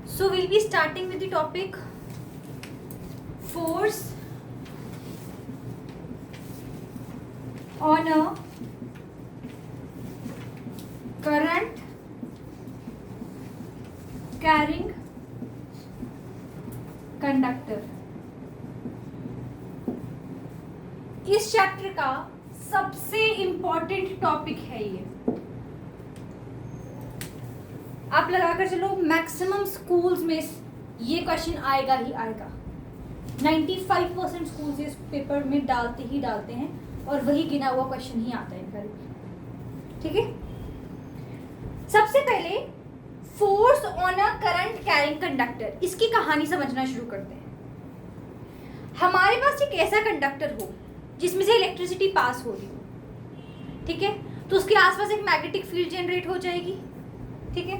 So we'll be starting with the topic force on a current carrying conductor. इस chapter का सबसे important topic है ये. आप लगाकर चलो मैक्सिमम स्कूल्स में ये क्वेश्चन आएगा ही आएगा. 95% स्कूल्स इस पेपर में डालते ही डालते हैं और वही गिना हुआ क्वेश्चन ही आता है इनका. ठीक है, सबसे पहले force on a current carrying conductor, इसकी कहानी समझना शुरू करते हैं. हमारे पास एक ऐसा कंडक्टर हो जिसमें से इलेक्ट्रिसिटी पास हो रही हो, ठीक है, तो उसके आसपास एक मैग्नेटिक फील्ड जनरेट हो जाएगी. ठीक है,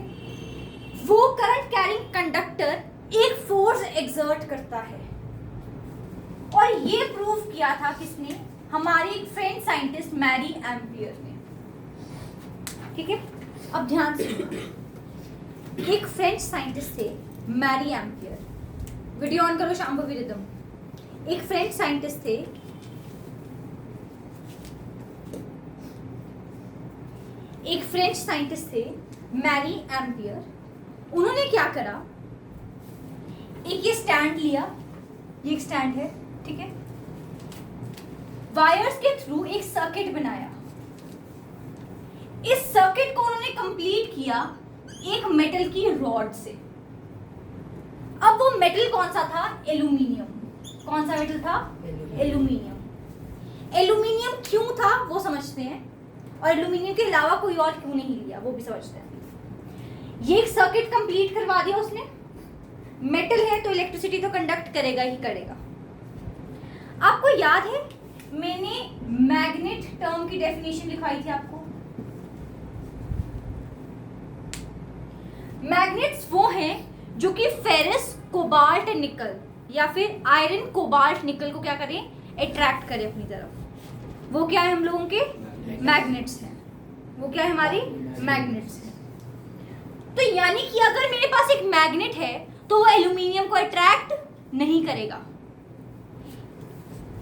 वो करंट कैरिंग कंडक्टर एक फोर्स एक्सर्ट करता है और ये प्रूव किया था किसने? हमारी एक फ्रेंच साइंटिस्ट मैरी एम्पियर ने. ठीक है, अब ध्यान से एक फ्रेंच साइंटिस्ट थे मैरी एम्पियर. वीडियो ऑन करो शांभवी रिदम. एक फ्रेंच साइंटिस्ट थे मैरी एम्पियर. उन्होंने क्या करा, एक ये स्टैंड लिया, ये एक स्टैंड है, ठीक है, वायर्स के थ्रू एक सर्किट बनाया. इस सर्किट को उन्होंने कंप्लीट किया एक मेटल की रॉड से. अब वो मेटल कौन सा था? एल्यूमिनियम. कौन सा मेटल था? एल्यूमिनियम. एल्यूमिनियम क्यों था वो समझते हैं, और एल्यूमिनियम के अलावा कोई और क्यों नहीं लिया वो भी समझते हैं. ये एक सर्किट कंप्लीट करवा दिया उसने. मेटल है तो इलेक्ट्रिसिटी तो कंडक्ट करेगा ही करेगा. आपको याद है मैंने मैग्नेट टर्म की डेफिनेशन लिखाई थी आपको. मैग्नेट्स वो हैं जो कि फेरस, कोबाल्ट, निकल या फिर आयरन, कोबाल्ट, निकल को क्या करें? अट्रैक्ट करें अपनी तरफ. वो क्या है हम लोगों के? मैग्नेट्स हैं. वो क्या है? हमारी मैग्नेट्स हैं. तो यानी कि अगर मेरे पास एक मैग्नेट है तो वो एल्यूमिनियम को अट्रैक्ट नहीं करेगा.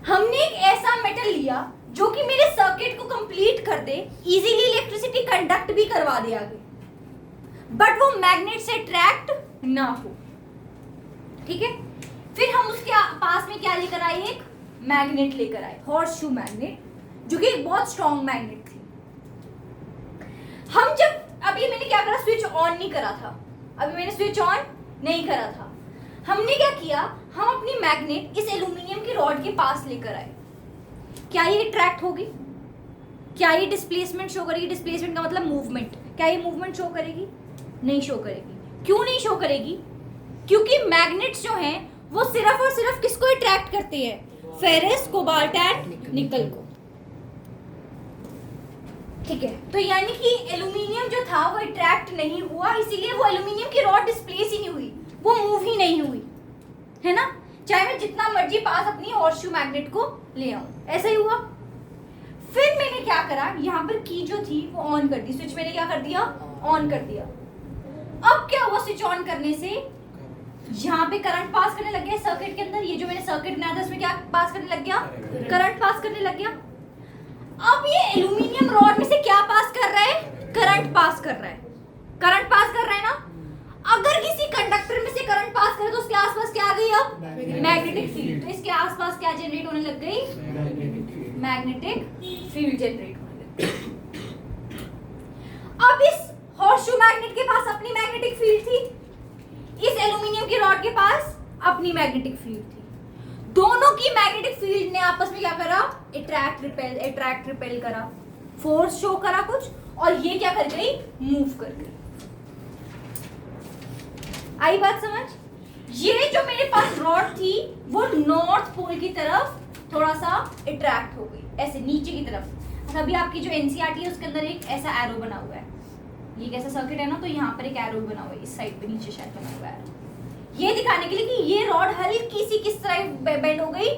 हमने एक ऐसा मेटल लिया जो कि मेरे सर्किट को कंप्लीट कर दे, इजीली इलेक्ट्रिसिटी कंडक्ट भी करवा दे आगे, बट वो मैग्नेट से अट्रैक्ट ना हो. ठीक है, फिर हम उसके पास में क्या लेकर आए? एक मैग्नेट लेकर आए, हॉर्स शू मैग्नेट, जो कि एक बहुत स्ट्रॉन्ग मैग्नेट थी. हम जब अभी मैंने क्या करा? स्विच ऑन नहीं करा था. अभी मैंने स्विच ऑन नहीं करा था. हमने क्या किया? हम अपनी मैग्नेट इस एल्यूमिनियम की रॉड के पास लेकर आए. क्या ये अट्रैक्ट होगी? क्या ये डिस्प्लेसमेंट शो करेगी? डिस्प्लेसमेंट का मतलब मूवमेंट. क्या ये मूवमेंट शो करेगी? नहीं शो करेगी. क्यों नहीं शो करेगी? क्योंकि मैग्नेट्स जो हैं वो सिर्फ और सिर्फ किसको अट्रैक्ट करते हैं? फेरस, कोबाल्ट एंड निकल को. ठीक है, तो यानी कि एल्यूमिनियम जो था वो अट्रैक्ट नहीं हुआ, इसीलिए वो एल्यूमिनियम की रॉड डिस्प्लेस ही नहीं हुई, वो मूव ही नहीं हुई, है ना, चाहे मैं जितना मर्जी पास अपनी हॉर्सशू मैग्नेट को ले आऊं. ऐसा ही हुआ. फिर मैंने क्या करा? यहाँ पर की जो थी वो ऑन कर दी. स्विच मैंने क्या कर दिया? ऑन कर दिया. अब क्या हुआ? स्विच ऑन करने से यहाँ पे करंट पास करने लग गया सर्किट के अंदर. ये जो मैंने सर्किट बनाया था उसमें क्या पास करने लग गया? करंट पास करने लग गया. अब ये एल्यूमिनियम रॉड में से क्या पास कर रहा है? करंट पास कर रहा है. करंट पास कर रहा है ना. अगर किसी कंडक्टर में से करंट पास करे तो उसके आसपास क्या आ गई? अब मैग्नेटिक फील्ड. तो इसके आसपास क्या जनरेट होने लग गई? मैग्नेटिक फील्ड जनरेट होने लग गई. अब इस हॉर्सशू मैग्नेट के पास अपनी मैग्नेटिक फील्ड थी, इस एल्यूमिनियम की रॉड के पास अपनी मैग्नेटिक फील्ड थी. दोनों की मैग्नेटिक फील्ड ने आपस में क्या करा? अट्रैक्ट रिपेल करा, फोर्स शो करा कुछ, और ये क्या कर गई? मूव कर गई. आई बात समझ? ये जो मेरे पास रॉड थी वो नॉर्थ पोल की तरफ थोड़ा सा अट्रैक्ट हो गई, ऐसे नीचे की तरफ. अभी आपकी जो एनसीईआरटी है उसके अंदर एक ऐसा एरो बना हुआ है. ये कैसा सर्किट है ना, तो यहाँ पर एक एरो बना हुआ है, इस साइड पे नीचे शायद बना हुआ है, ये दिखाने के लिए कि ये रॉड हल्की सी किस तरह बेंड हो गई?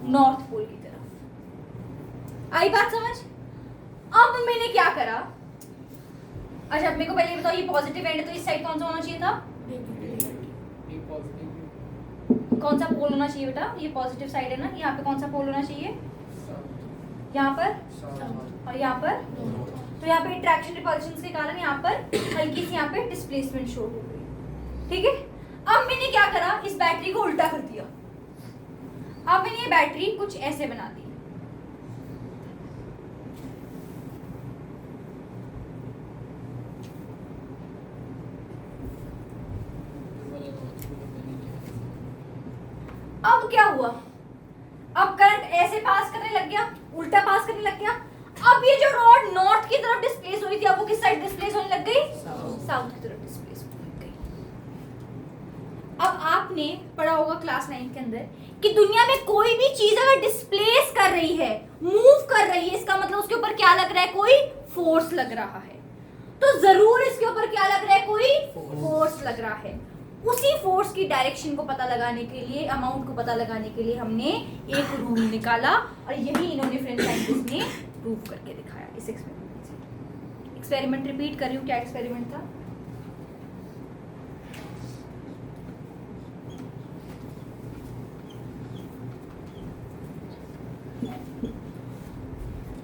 नॉर्थ पोल की तरफ. आई बात समझ? अब मैंने क्या करा? अच्छा, मेरे को पहले बताओ, ये पॉजिटिव एंड है तो इस साइड कौन सा होना चाहिए था? कौन सा पोल होना चाहिए बेटा? ये पॉजिटिव साइड है ना, यहाँ पे कौन सा पोल होना चाहिए? यहाँ पर और यहाँ पर। तो यहाँ पे अट्रैक्शन रिपल्शन के कारण यहाँ पर हल्की सी यहाँ पे डिस्प्लेसमेंट शो हो गई। ठीक है, अब मैंने क्या करा, इस बैटरी को उल्टा कर दिया। अब मैंने ये बैटरी कुछ ऐसे बना दी। अब क्या हुआ, अब करंट ऐसे पास करने लग गया, उल्टा पास करने लग गया। अब ये जो रॉड नॉर्थ की तरफ डिस्प्लेस हो रही थी, अब वो किस साइड डिस्प्लेस होने लग गई? साउथ की तरफ डिस्प्लेस होने लग गई। अब आपने पढ़ा होगा क्लास 9 के अंदर कि दुनिया में कोई भी चीज अगर डिस्प्लेस कर रही है, मूव कर रही है, इसका मतलब उसके ऊपर क्या लग रहा है? कोई फोर्स लग रहा है। तो जरूर इसके ऊपर क्या लग रहा है? कोई फोर्स लग रहा है। उसी फोर्स की डायरेक्शन को पता लगाने के लिए, अमाउंट को पता लगाने के लिए हमने एक रूल निकाला, और यही इन्होंने फ्रेंच साइंटिस्ट ने प्रूव करके दिखाया इस एक्सपेरिमेंट से। एक्सपेरिमेंट रिपीट कर रही हूँ, क्या एक्सपेरिमेंट था?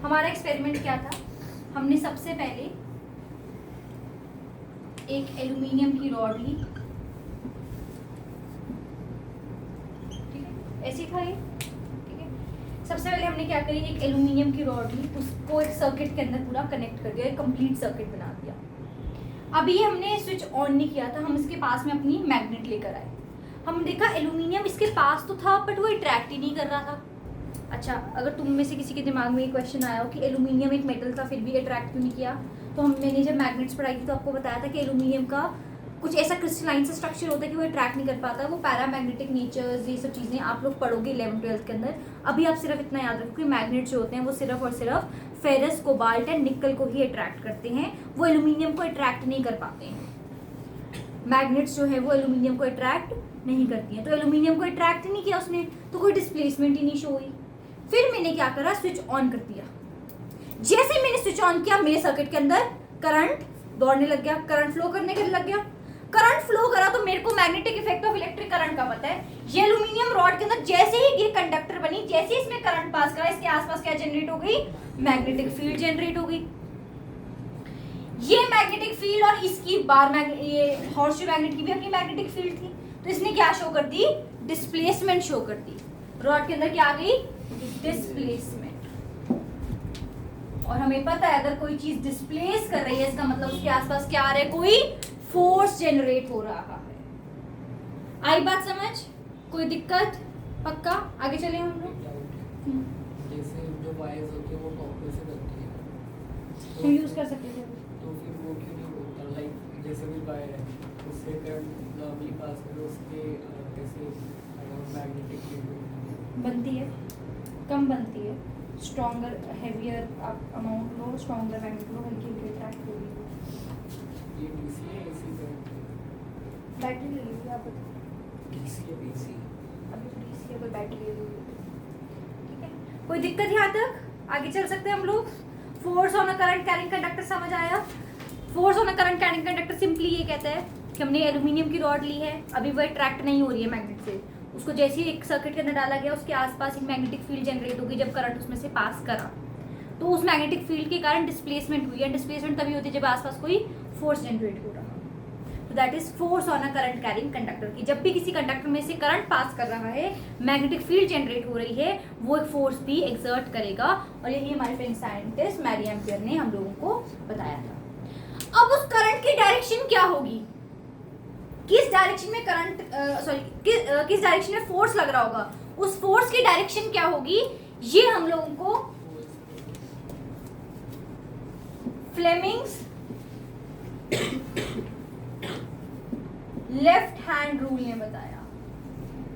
हमारा एक्सपेरिमेंट क्या था? हमने सबसे पहले एक एल्यूमिनियम की रॉड ली, ऐसी था ये। ठीक है, सबसे पहले हमने क्या करी, एक एल्यूमिनियम की रॉड ली, उसको एक सर्किट के अंदर पूरा कनेक्ट कर दिया, एक कंप्लीट सर्किट बना दिया। अभी हमने स्विच ऑन नहीं किया था, हम इसके पास में अपनी मैग्नेट लेकर आए। हम देखा एल्यूमिनियम इसके पास तो था, बट वो अट्रैक्ट ही नहीं कर रहा था। अच्छा, अगर तुम में से किसी के दिमाग में ये क्वेश्चन आया हो कि एल्यूमिनियम एक मेटल था फिर भी अट्रैक्ट क्यों नहीं किया, तो मैंने जब मैग्नेट्स पढ़ाई थी तो आपको बताया था कि एल्यूमिनियम का कुछ ऐसा क्रिस्टलाइन सा स्ट्रक्चर होता है कि वो अट्रैक्ट नहीं कर पाता, वो पैरामैग्नेटिक नेचर्स, ये सब चीज़ें आप लोग पढ़ोगे 11th-12th के अंदर। अभी आप सिर्फ इतना याद रखो कि मैग्नेट्स जो होते हैं वो सिर्फ और सिर्फ फेरस, कोबाल्ट एंड निकल को ही अट्रैक्ट करते हैं, वो एल्यूमिनियम को अट्रैक्ट नहीं कर पाते हैं। मैग्नेट्स जो है वो एल्यूमिनियम को अट्रैक्ट नहीं करती हैं, तो एल्यूमिनियम को अट्रैक्ट नहीं किया उसने, तो कोई डिस्प्लेसमेंट ही नहीं शो हुई। फिर मैंने क्या करा, स्विच ऑन कर दिया। जैसे मैंने स्विच ऑन किया, मेरे सर्किट के अंदर करंट दौड़ने लग गया, करंट फ्लो करने के लग गया। करंट फ्लो करा तो मेरे को magnetic effect of electric current का पता है। ये एल्यूमिनियम रॉड के अंदर जैसे ही ये कंडक्टर बनी, जैसे ही इसमें करंट पास करा, इसके आसपास क्या जनरेट हो गई? मैग्नेटिक फील्ड जनरेट हो गई। ये मैग्नेटिक फील्ड और इसकी बार ये हॉर्सशू मैग्नेट की भी अपनी मैग्नेटिक फील्ड थी, तो इसने क्या शो कर दी? डिस्प्लेसमेंट शो कर दी। रॉड के अंदर क्या आ गई? डिस्प्लेसमेंट। और हमें पता है अगर कोई चीज डिस्प्लेस कर रही है, इसका मतलब उसके आसपास क्या आ रहा है? कोई फोर्स जनरेट हो रहा है। आई बात समझ? कोई दिक्कत? पक्का? आगे चले हम लोग। जैसे जो वायर्स होती है वो कॉपर से बनती है, तो यूज कर सकते थे, तो फिर वो क्यों नहीं होता? लाइक जैसे भी वायर है उससे करंट नॉर्मली पास करो, उसके कैसे मैग्नेटिक फील्ड बनती है, कम बनती है। स्ट्रॉन्गर हैवियर अमाउंट लो, स्ट्रॉन्गर मैग्नेट लो, हल्की हल्की अट्रैक्ट होगी। ये डीसी है एसी करंट? बैटरी ले लीजिए आप, बताओ डीसी है डीसी? अभी तो डीसी है, कोई बैटरी ले लीजिए। ठीक है, कोई दिक्कत यहाँ तक? आगे चल सकते हैं हम लोग। Force on a current carrying conductor समझ आया? Force on a current carrying conductor simply ये कहता है कि हमने एल्यूमिनियम की रॉड ली है, अभी वो अट्रैक्ट नहीं हो रही है मैग्नेट से, उसको जैसे ही एक सर्किट के अंदर डाला गया, उसके आसपास एक मैग्नेटिक फील्ड जनरेट होगी जब करंट उसमें से पास करा, तो उस मैग्नेटिक फील्ड के कारण डिस्प्लेसमेंट हुई है। डिस्प्लेसमेंट तभी होती है जब आसपास कोई फोर्स जनरेट हो रहा हो। तो that is force on a current carrying conductor की। जब भी किसी कंडक्टर में से करंट पास कर रहा है, मैग्नेटिक फील्ड जनरेट हो रही है, वो एक फोर्स भी एक्सर्ट करेगा, और यही हमारे फ्रेंच साइंटिस्ट मैरी एम्पियर ने हम लोगों को बताया था। अब उस करंट की डायरेक्शन क्या होगी? किस डायरेक्शन में करंट किस डायरेक्शन में फोर्स लग रहा होगा, उस फोर्स की डायरेक्शन क्या होगी, ये हम लोगों को फ्लेमिंग्स लेफ्ट हैंड रूल ने बताया।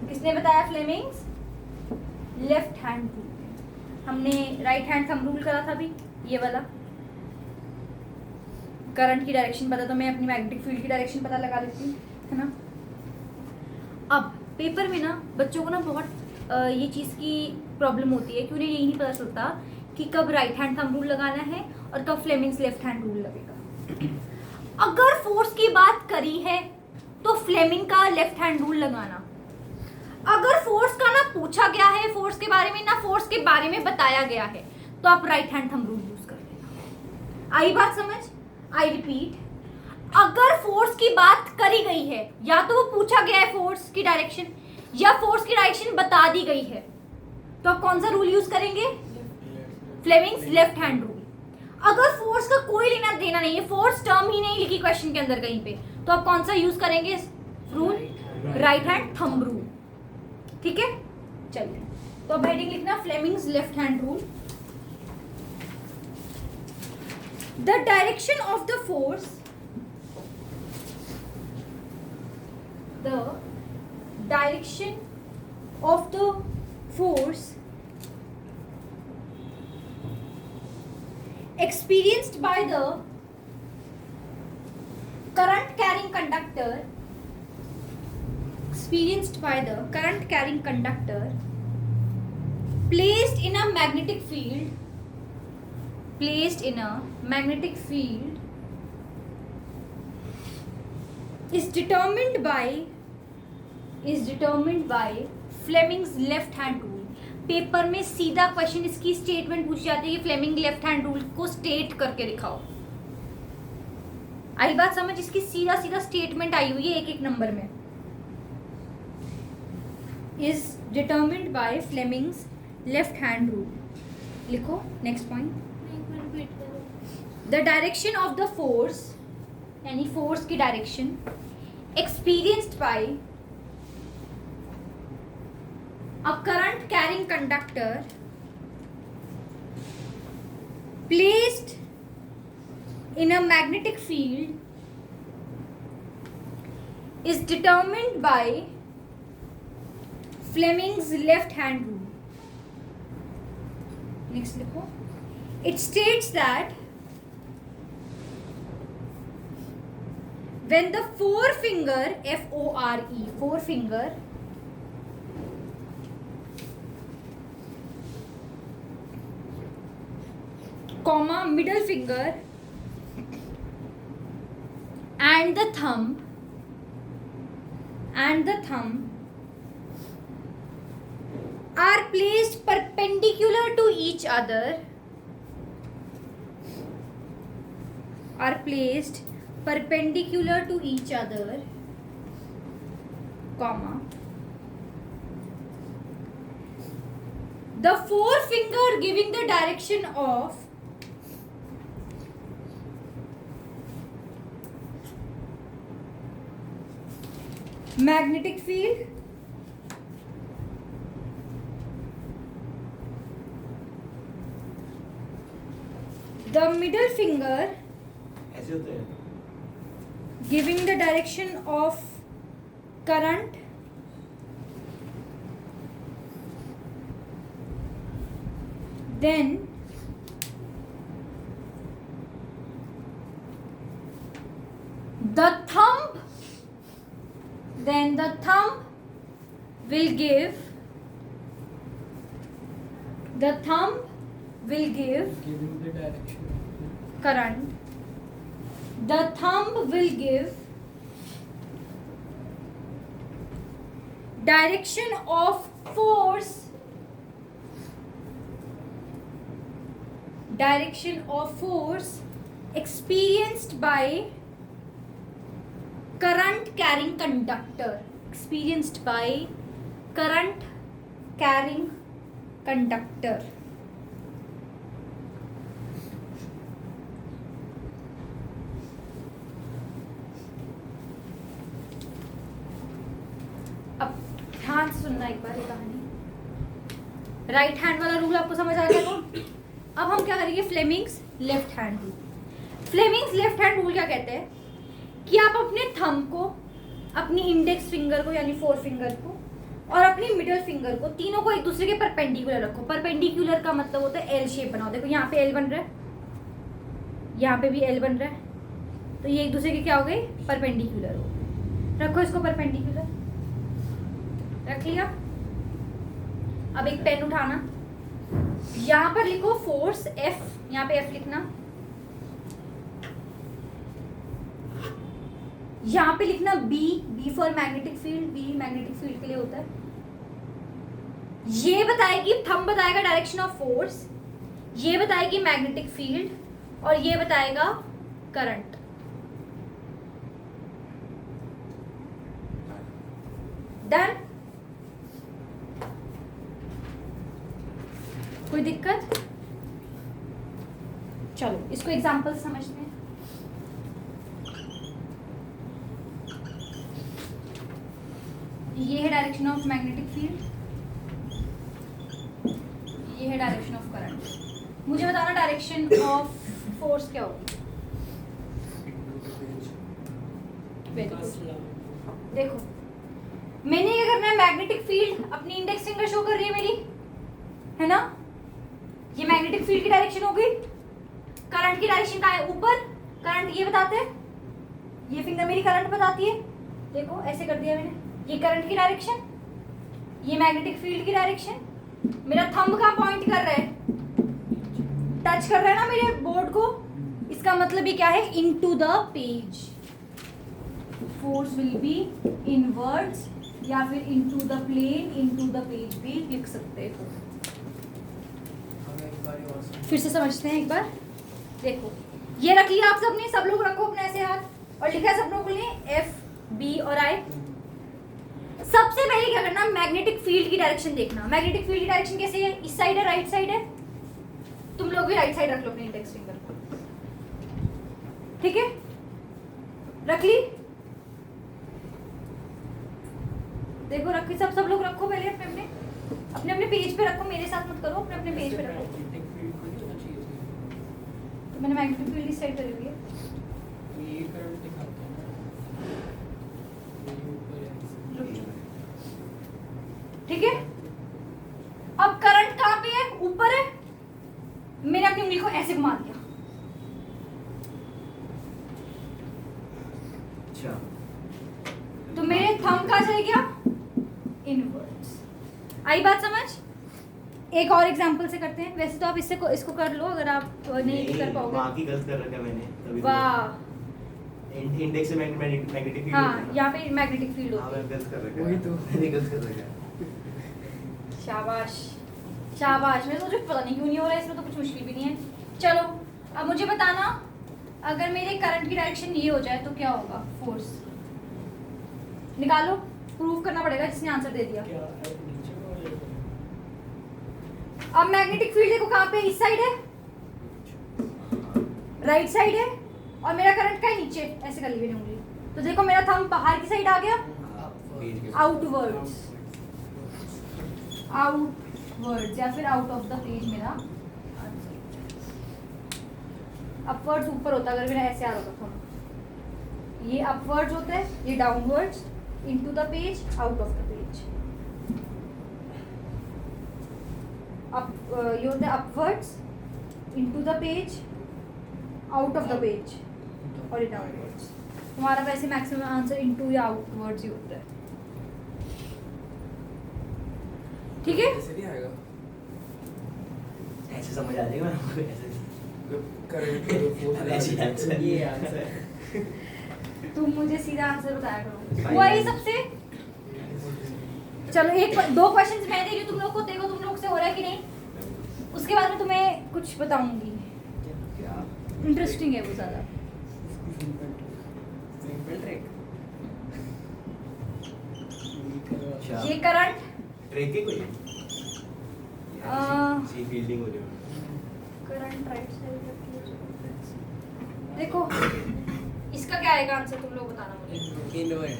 किसने बताया? Fleming's left hand rule. हमने राइट हैंड थंब रूल करा था अभी, ये वाला। करंट की डायरेक्शन पता तो मैं अपनी मैग्नेटिक फील्ड की डायरेक्शन पता लगा लेती हूँ, है ना। अब पेपर में ना बच्चों को ना बहुत ये चीज़ की प्रॉब्लम होती है कि उन्हें यही नहीं पता चलता कि कब राइट हैंड थंब रूल लगाना है और कब फ्लेमिंग्स लेफ्ट हैंड रूल लगेगा। अगर फोर्स की बात करी है तो फ्लेमिंग का लेफ्ट हैंड रूल लगाना। अगर फोर्स का ना पूछा गया है फोर्स के बारे में, ना फोर्स के बारे में बताया गया है, तो आप right hand thumb rule use कर लेना। आई बात समझ? आई रिपीट, अगर फोर्स की बात करी गई है, या तो वो पूछा गया है फोर्स की डायरेक्शन, या फोर्स की डायरेक्शन बता दी गई है, तो आप कौन सा रूल यूज करेंगे? Fleming's left hand rule. अगर फोर्स का कोई लेना देना नहीं है, फोर्स टर्म ही नहीं लिखी क्वेश्चन के अंदर कहीं पे, तो आप कौन सा यूज करेंगे rule? Right hand thumb rule. ठीक है, चलिए तो अब हेडिंग लिखना Fleming's left hand rule. The direction of the force, the direction of the force experienced by the current carrying conductor placed in a magnetic field is determined by Fleming's left hand rule. Paper में सीधा question इसकी statement पूछ जाती है कि Fleming left hand rule को state करके दिखाओ। आई बात समझ? इसकी सीधा सीधा स्टेटमेंट आई हुई है एक एक नंबर में। Is determined by Fleming's left hand rule. लिखो next point. The direction of the force, यानी फोर्स की direction experienced by a current carrying conductor placed in a magnetic field is determined by Fleming's left hand rule. Next लिखो। It states that when the forefinger, F-O-R-E, forefinger, comma, middle finger and the thumb are placed perpendicular to each other, comma, the forefinger giving the direction of magnetic field, the middle finger giving the direction of current, then the thumb will give giving the direction current. The thumb will give direction of force experienced by current carrying conductor. अब ध्यान से सुनना एक बार ये कहानी। Right hand वाला rule आपको समझ आ गया? तो अब हम क्या करेंगे? Fleming's left hand rule. Fleming's left hand rule क्या कहते हैं कि आप अपने थंब को, अपनी इंडेक्स फिंगर को यानी फोर फिंगर को और अपनी मिडिल फिंगर को, तीनों को एक दूसरे के परपेंडिकुलर रखो। परपेंडिकुलर का मतलब होता है एल शेप बनाओ। देखो यहाँ पे एल बन रहा है, यहाँ पे भी एल बन रहा है, तो ये एक दूसरे के क्या हो गए? परपेंडिकुलर हो। रखो इसको परपेंडिकुलर, रख लिया। अब एक पेन उठाना, यहाँ पर लिखो फोर्स F, यहाँ पे F लिखना, यहाँ पे लिखना B for magnetic field, B magnetic field के लिए होता है। ये बताएगी, थंब बताएगा डायरेक्शन ऑफ फोर्स, ये बताएगी मैग्नेटिक फील्ड, और ये बताएगा करंट। डन? कोई दिक्कत? चलो इसको एग्जांपल समझते हैं। ये है डायरेक्शन ऑफ मैग्नेटिक फील्ड, ये है डायरेक्शन ऑफ करंट। मुझे बताना डायरेक्शन ऑफ फोर्स क्या होगी। Very good. देखो मैंने क्या करना है, मैग्नेटिक फील्ड अपनी इंडेक्स फिंगर शो कर रही है मेरी, है ना। ये मैग्नेटिक फील्ड की डायरेक्शन हो गई। करंट की डायरेक्शन कहाँ है, ऊपर। करंट ये बताते हैं, ये फिंगर मेरी करंट बताती है। देखो ऐसे कर दिया मैंने, ये करंट की डायरेक्शन, ये मैग्नेटिक फील्ड की डायरेक्शन। मेरा थंब कहाँ पॉइंट कर रहा है, टच कर रहा है ना मेरे बोर्ड को। इसका मतलब ये क्या है, into the page. Force will be inwards, या फिर into the plane, into the page भी लिख सकते हो। फिर से समझते हैं एक बार। देखो ये रख लिया आप सबने, सब लोग रखो अपने ऐसे हाथ, और लिखा है सब लोगों ने एफ बी और आई। सबसे पहले क्या करना, मैग्नेटिक फील्ड की डायरेक्शन देखना। मैग्नेटिक फील्ड की डायरेक्शन कैसे है, इस साइड है, राइट साइड है। तुम लोग भी राइट साइड रख लो अपने इंडेक्स फिंगर को, ठीक है। रख ली, देखो रखी, सब लोग रखो पहले अपने अपने पेज पे रखो, मेरे साथ मत करो, अपने अपने पेज पे रखो। तो मैंने मैग्नेटिक फील्ड इस साइड करी हुई है। ये करंट दिखाते हैं ना, ये ऊपर है, ठीक है। अब करंट कहाँ पे है, ऊपर है। मैंने अपनी उंगली को ऐसे घुमा दिया, अच्छा, तो मेरे थंब कहाँ चले गया, इनवर्ड्स। आई बात समझ। एक और एग्जांपल से करते हैं। वैसे तो आप इसको कर लो, अगर आप नहीं कर पाओगे। वहाँ की गलत कर रखा है मैंने तभी तो। वाह, इंडेक्स से मैग्नेटिक फील्ड हाँ यहाँ पे मैग्नेटिक फील्ड हाँ होती है। मैं गलत कर रखा है, वही तो। मैंने गलत कर रखा है। शाबाश शाबाश। मैं सोचू पता नहीं क्यों नहीं हो रहा है, इसमें तो कुछ मुश्किल भी नहीं है। चलो अब मुझे बताना, अगर मेरे करंट की डायरेक्शन ये हो जाए तो क्या होगा, फोर्स निकालो। प्रूव करना पड़ेगा जिसने आंसर दे दिया। क्या है, नीचे को ले लो। अब मैग्नेटिक फील्ड देखो कहाँ पे, इस साइड है, राइट साइड है, और मेरा करंट का है नीचे। ऐसे कर ली मैंने उंगली, तो देखो मेरा थंब बाहर की साइड आ गया, आउटवर्ड्स, आउटवर्ड्स या फिर आउट ऑफ द पेज मेरा। अपवर्ड्स ऊपर होता अगर मेरा ऐसे आ रहा होता थंब। ये अपवर्ड्स होता है, ये downwards, into the page, out of the page. ये होता है upwards, into the page, out of the page, और ये डाउनवर्ड्स। तुम्हारा वैसे मैक्सिमम आंसर इनटू या आउटवर्ड्स ही होता है, ठीक है। ऐसे नहीं आएगा ऐसे समझ आ जाएगा ना, ऐसे करंट ऐसे आंसर। ये आंसर है। तुम मुझे सीधा आंसर बताया करो। हुआ ये सबसे। चलो दो क्वेश्चंस मैं दे रही हूँ तुम लोग को, देखो तुम लोग से हो रहा है कि नहीं। उसके बाद में तुम्हें कुछ बताऊंगी, क्या इंटरेस्टिंग है वो ज़्यादा। Simple trick. अच्छा ये करंट ट्रेक है कोई सी फील्डिंग हो जाए। करंट राइट साइड देखो, इसका क्या आएगा आंसर, तुम लोग बताना मुझे। इनवर्ड।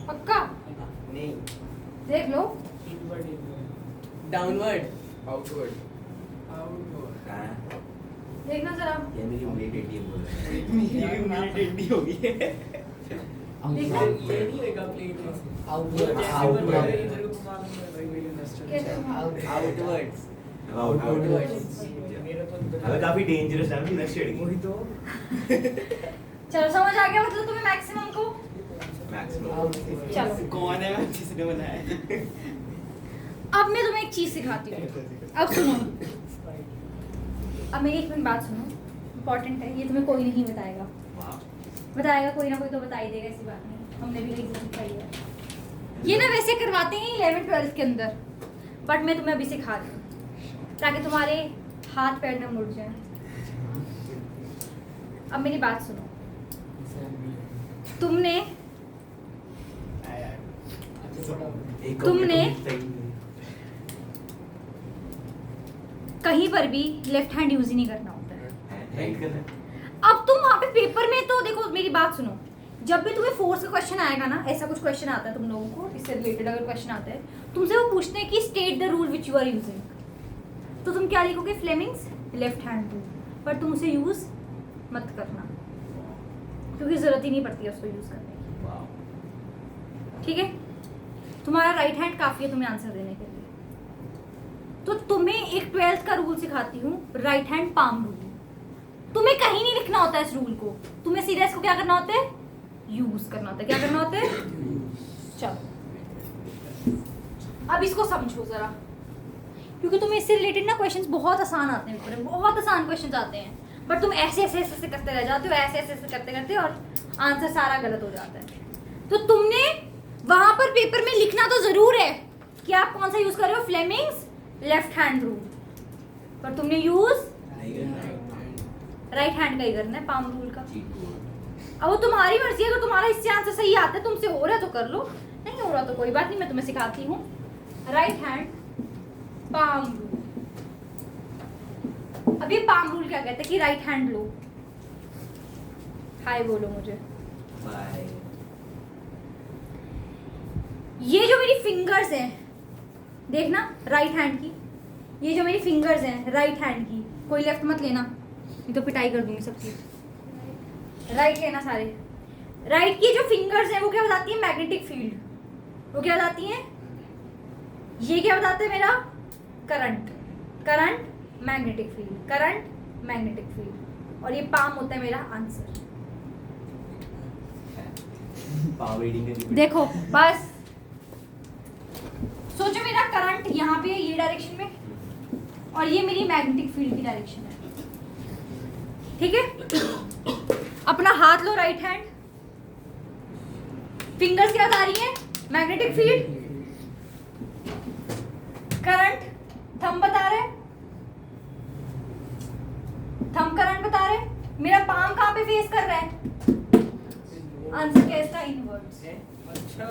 पक्का नहीं, देख लो। Inward downward, outward outward. हाँ देखना जरा, ये मेरी उंगली टेढ़ी है बोल रहा है। मेरी उंगली टेढ़ी हो गई है। देखना ये नहीं होगा प्लेन में। आउटवर्ड जैसे Outward. बता रहे इधर को घुमा दूंगा भाई, मेरी कैसे इंडस्ट्री। घुमा? आउटवर्ड्स। आउटवर्ड्स। मेरा तो अबे काफी डेंजरस है ना नेक्स्ट शेड वही तो। चलो समझ आ गया मतलब तुम्हें मैक्सिमम को। मैक्सिमम। चलो कौन है, किसने बनाया? अब मैं तुम्हें एक चीज सिखाती हूँ, अब सुनो। अब मेरी एक मिनट बात सुनो, इम्पोर्टेंट है, ये तुम्हें कोई नहीं बताएगा। वाह बताएगा कोई ना कोई तो बता ही देगा, ऐसी बात नहीं, हमने भी एग्जाम सिखाई है। ये ना वैसे करवाते हैं 11th-12th के अंदर, बट मैं तुम्हें अभी सिखा रही हूँ ताकि तुम्हारे हाथ पैर न मुड़ जाए। अब मेरी बात सुनो, तुमने कहीं पर भी लेफ्ट हैंड यूज ही नहीं करना होता है। राइट करना है। अब तुम वहाँ पे पेपर में तो देखो, मेरी बात सुनो, जब भी तुम्हें फोर्स का क्वेश्चन आएगा ना, ऐसा कुछ क्वेश्चन आता है तुम लोगों को, इससे रिलेटेड अगर क्वेश्चन आता है तुमसे, वो पूछते हैं कि state the rule which you are using, तो तुम क्या लिखोगे? फ्लेमिंग्स लेफ्ट हैंड रूल, पर तुम उसे यूज मत करना क्योंकि जरूरत ही नहीं पड़ती है उसको यूज करने की। वाह। ठीक है, तुम्हारा राइट हैंड काफी है तुम्हें आंसर देने के लिए। तो तुम्हें एक 12th का रूल सिखाती हूँ, राइट हैंड पाम रूल। तुम्हें कहीं नहीं लिखना होता है इस रूल को, तुम्हें सीधा इसको क्या करना होता है? यूज करना होता है। क्या करना होता है? चलो अब इसको समझो जरा, क्योंकि तुम्हें इससे रिलेटेड ना क्वेश्चंस बहुत आसान आते हैं, पेपर में बहुत आसान क्वेश्चंस आते हैं, बट तुम ऐसे ऐसे ऐसे करते रह जाते हो, ऐसे ऐसे ऐसे करते करते, और आंसर सारा गलत हो जाता है। तो तुमने वहां पर पेपर में लिखना तो जरूर है कि आप कौन सा यूज कर रहे हो, फ्लेमिंग्स लेफ्ट हैंड रूल, पर तुमने यूज राइट हैंड का ही करना है, पाम रूल का। अब वो तुम्हारी मर्जी है, अगर तुम्हारा इससे आंसर सही आता है, तुमसे हो रहा है तो कर लो, नहीं हो रहा तो कोई बात नहीं, मैं तुम्हें सिखाती हूँ राइट हैंड पाम रूल। अब ये पाम रूल क्या कहते हैं कि राइट हैंड लो, हाय बोलो मुझे। बाय। ये जो मेरी फिंगर्स हैं, देखना राइट हैंड की, ये जो मेरी फिंगर्स हैं राइट हैंड की, कोई लेफ्ट मत लेना, नहीं तो पिटाई कर दूंगी सबकी। राइट लेना सारे। राइट की जो फिंगर्स हैं वो क्या बताती है? Magnetic field. वो क्या बताती हैं? ये क्या बताता है मेरा? Current. Current magnetic field, current magnetic field, और ये पाम होता है मेरा आंसर। पावर रीडिंग का देखो बस सोचो, मेरा करंट यहाँ पे है ये डायरेक्शन में, और ये मेरी मैग्नेटिक फील्ड की डायरेक्शन है। ठीक है, अपना हाथ लो राइट हैंड, फिंगर्स क्या बता रही है? मैग्नेटिक फील्ड, करंट थंब बता रहे, थंब करंट बता रहे, मेरा पाम कहाँ पे फेस कर रहा है? आंसर क्या है इसका? इनवर्ड्स। अच्छा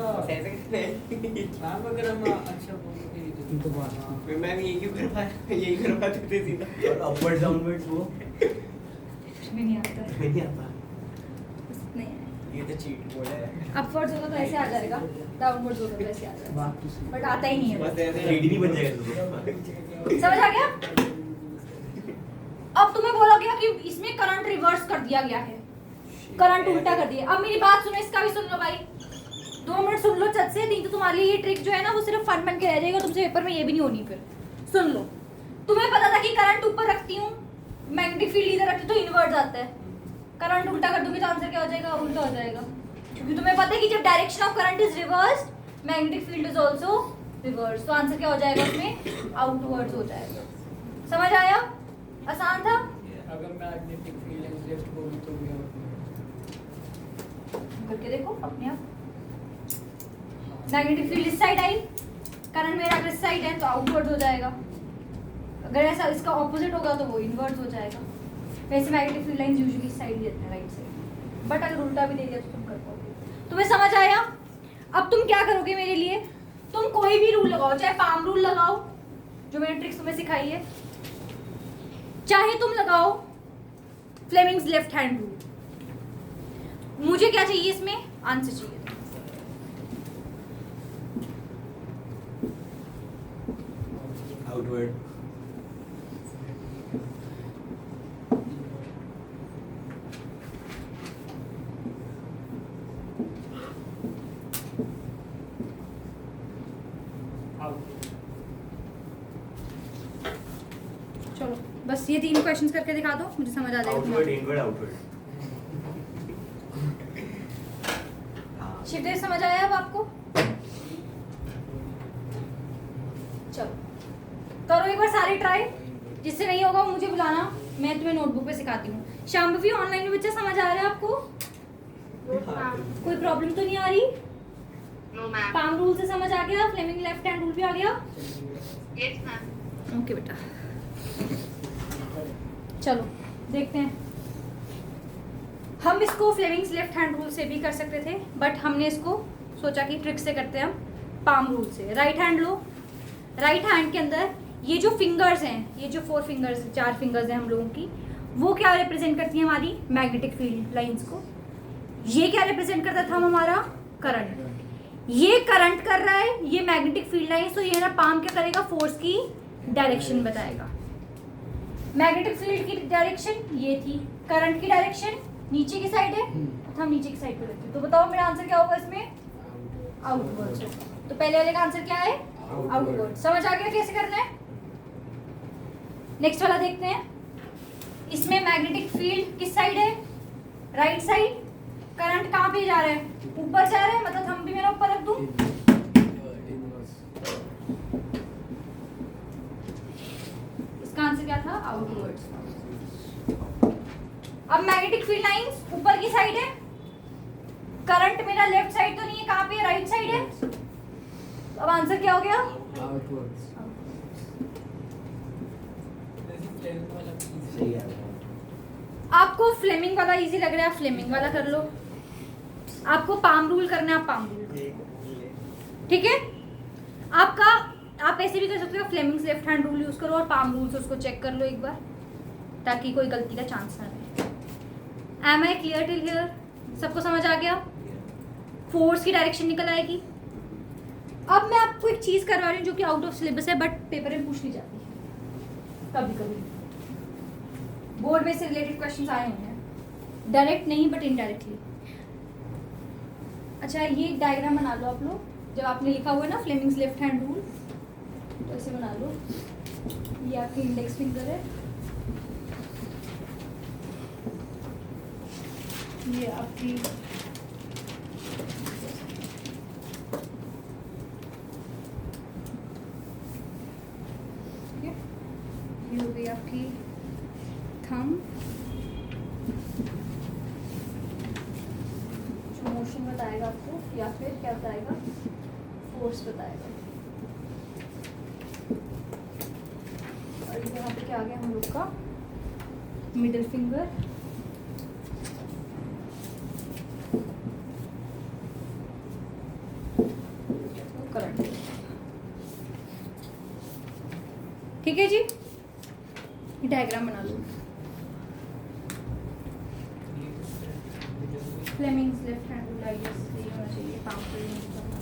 मैम अगर हम अच्छा बोलोगे मैम यही करवाते थे सीधा, और अपवर्ड्स डाउनवर्ड्स वो कुछ भी नहीं आता है, नहीं आता। कुछ नहीं है। ये तो चीट कोड है। अपवर्ड्स होगा तो ऐसे आ जाएगा, डाउनवर्ड्स होगा तो ऐसे आ जाएगा, बट आता ही नहीं है। बस ऐसे रीड ही नहीं बन जाएगा। समझ आ गया? अब तुम्हें बोला गया कि इसमें करंट रिवर्स कर दिया गया है, करंट उल्टा कर दिया। अब मेरी बात सुनो, इसका भी सुन लो भाई, 2 मिनट सुन लो चट से, नहीं तो तुम्हारे लिए ये ट्रिक जो है ना वो सिर्फ फन बन के रह जाएगा, तुमसे पेपर में ये भी नहीं होनी। फिर सुन लो, तुम्हें पता था कि करंट ऊपर रखती हूँ, मैग्नेटिक फील्ड इधर रखती हूँ तो इनवर्ट आता है, करंट उल्टा कर दूंगी तो आंसर क्या हो जाएगा? उल्टा हो जाएगा, क्योंकि तुम्हें पता है कि जब direction of current is reversed, magnetic field is also reverse, तो आंसर क्या हो जाएगा उसमें? आउटवर्ड्स हो जाएगा। समझ आया? आसान था। अगर मैग्नेटिक फील्ड लेफ्ट बोलूं तो क्या करके देखो अपने आप, मैग्नेटिक फील्ड इस साइड आई, करंट मेरा अगर इस साइड है तो आउटवर्ड हो जाएगा, अगर ऐसा इसका ऑपोजिट होगा तो वो इनवर्ट हो जाएगा। वैसे मैग्नेटिक फील्ड लाइंस यूजुअली इस साइड ही देते हैं, राइट साइड, बट अगर उल्टा भी दे दिया तो तुम कर पाओगे। तुम्हें समझ आया? अब तुम क्या करोगे मेरे लिए? तुम कोई भी रूल लगाओ, चाहे पाम रूल लगाओ जो मैंने ट्रिक्स तुम्हें सिखाई है, चाहे तुम लगाओ फ्लेमिंग्स लेफ्ट हैंड रूल। मुझे क्या चाहिए इसमें? आंसर चाहिए। आउटवर्ड। चलो बस ये 3 क्वेश्चंस करके दिखा दो, मुझे समझ आ जाएगा। Outward, inward, outward. शिवदेव समझ आया अब आपको? चलो करो एक बार सारे ट्राई, जिससे नहीं होगा मुझे बुलाना, मैं तुम्हें नोटबुक पे सिखाती हूँ। शाम भी ऑनलाइन में बच्चा समझ आ रहा है आपको? कोई प्रॉब्लम तो नहीं आ रही? No ma'am. पाम रूल से समझ आ गया? फ्लेमिंग लेफ्ट हैंड रूल भी आ गया? Yes ma'am. ओके बेटा, चलो देखते हैं। हम इसको फ्लेमिंग्स लेफ्ट हैंड रूल से भी कर सकते थे, बट हमने इसको सोचा कि ट्रिक से करते हैं हम, पाम रूल से। राइट हैंड लो। राइट हैंड के अंदर ये जो फिंगर्स हैं, ये जो 4 फिंगर्स, 4 फिंगर्स हैं हम लोगों की, वो क्या रिप्रेजेंट करती है? हमारी मैग्नेटिक फील्ड लाइंस को। ये क्या रिप्रेजेंट करता था? हमारा करंट। ये करंट कर रहा है, ये मैग्नेटिक फील्ड लाइंस, तो ये ना पाम क्या करेगा? फोर्स की डायरेक्शन बताएगा। मैग्नेटिक फील्ड की डायरेक्शन ये थी, करंट की डायरेक्शन नीचे की साइड है, तो हम नीचे की साइड पे रखते हैं। तो बताओ मेरा आंसर क्या होगा इसमें? आउटवर्ड। तो पहले वाले का आंसर क्या है? आउटवर्ड। समझ आ गया कैसे करना है? नेक्स्ट वाला देखते हैं। इसमें मैग्नेटिक फील्ड किस साइड है? Right side. करंट कहाँ पे जा रहा है? ऊपर जा रहा है, मतलब हम भी मेरा ऊपर रख दूं। इसका आंसर क्या था? आउटवर्ड्स। अब मैग्नेटिक फील्ड लाइंस ऊपर की साइड है, करंट मेरा लेफ्ट साइड तो नहीं है, कहाँ पे है? राइट साइड है। अब आंसर क्या हो गया? आउटवर्ड्स। सही है। आपको फ्लेमिंग वाला इजी लग रहा है, फ्लेमिंग वाला कर लो। आपको पाम रूल करना है, आप पाम रूल, ठीक है? आपका आप ऐसे भी कर सकते हो, Fleming's left hand rule use करो और पाम रूल से उसको चेक कर लो एक बार, ताकि कोई गलती का चांस ना रहे। Am I clear till here? सबको समझ आ गया? फोर्स की डायरेक्शन निकल आएगी। अब मैं आपको एक चीज करवा रही हूँ जो कि आउट ऑफ सिलेबस है, बट पेपर में पूछ ली जाती है कभी कभी। बोर्ड में से रिलेटेड क्वेश्चंस आए हुए हैं, डायरेक्ट नहीं बट इनडायरेक्टली। अच्छा, ये डायग्राम बना लो आप लोग, जब आपने लिखा हुआ है ना फ्लेमिंग्स लेफ्ट हैंड रूल, तो ऐसे बना लो। ये आपकी इंडेक्स फिंगर है, ये आपकी ये हो गई आपकी थंब, जो मोशन बताएगा आपको, या फिर क्या बताएगा? फोर्स बताएगा। और यहाँ पे क्या आ गया हम लोग का? Middle finger. करंट। ठीक है जी, डायग्राम बना लो। Fleming's left hand rule I guess ये होना चाहिए, पाम पे नहीं करना।